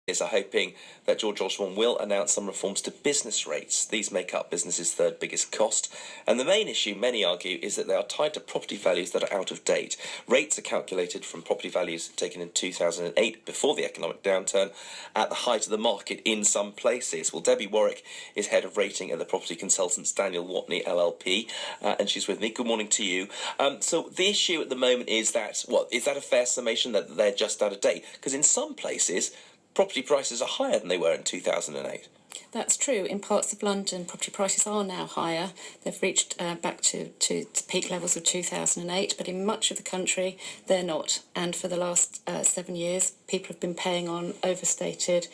are hoping that George Osborne will announce some reforms to business rates. These make up business's third biggest cost. And the main issue, many argue, is that they are tied to property values that are out of date. Rates are calculated from property values taken in 2008, before the economic downturn, at the height of the market in some places. Well, Debbie Warwick is head of rating at the property consultants Daniel Watney, LLP, and she's with me. Good morning to you. So the issue at the moment is that, is that a fair summation, that they're just out of date? Because in some places, property prices are higher than they were in 2008. That's true. In parts of London, property prices are now higher. They've reached back to peak levels of 2008, but in much of the country, they're not. And for the last 7 years, people have been paying on overstated,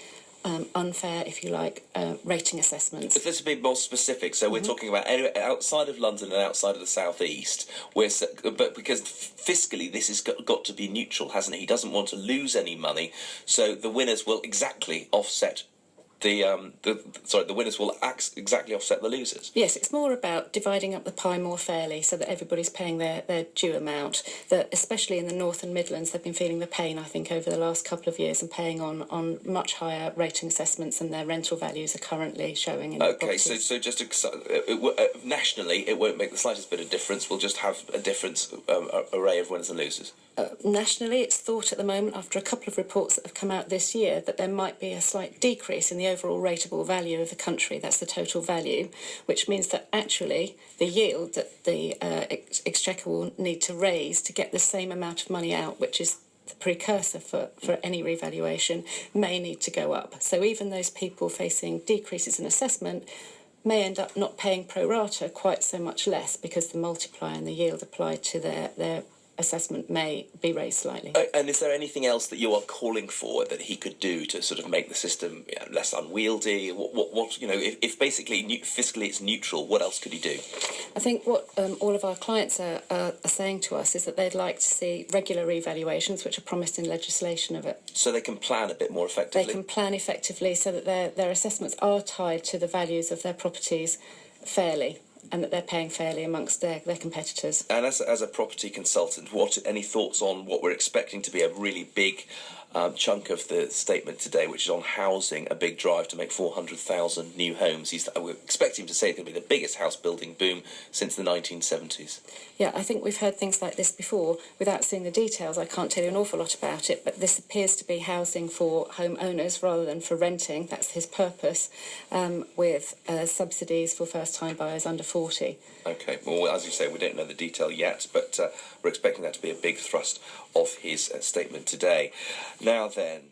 unfair, if you like, rating assessments. But let's be more specific. So we're talking about outside of London and outside of the southeast, but because fiscally this has got to be neutral, hasn't it? He doesn't want to lose any money, so the winners will exactly offset the winners will exactly offset the losers. Yes, it's more about dividing up the pie more fairly so that everybody's paying their due amount. That especially in the North and Midlands, they've been feeling the pain, I think, over the last couple of years and paying on much higher rating assessments than their rental values are currently showing. In okay, so just nationally, it won't make the slightest bit of difference. We'll just have a different array of winners and losers. Nationally, it's thought at the moment, after a couple of reports that have come out this year, that there might be a slight decrease in the overall rateable value of the country. That's the total value, which means that actually the yield that the Exchequer will need to raise to get the same amount of money out, which is the precursor for any revaluation, may need to go up. So even those people facing decreases in assessment may end up not paying pro rata quite so much less, because the multiplier and the yield applied to their assessment may be raised slightly. And is there anything else that you are calling for that he could do to sort of make the system less unwieldy? What if basically fiscally it's neutral, what else could he do? I think what all of our clients are saying to us is that they'd like to see regular revaluations, which are promised in legislation of it. So they can plan a bit more effectively? They can plan effectively so that their assessments are tied to the values of their properties fairly, and that they're paying fairly amongst their competitors. And as a property consultant, any thoughts on what we're expecting to be a really big chunk of the statement today, which is on housing, a big drive to make 400,000 new homes? We're expecting him to say it's going to be the biggest house building boom since the 1970s. Yeah, I think we've heard things like this before. Without seeing the details, I can't tell you an awful lot about it, but this appears to be housing for homeowners rather than for renting. That's his purpose, with subsidies for first-time buyers under 40. OK, well, as you say, we don't know the detail yet, but we're expecting that to be a big thrust of his statement today. Now then...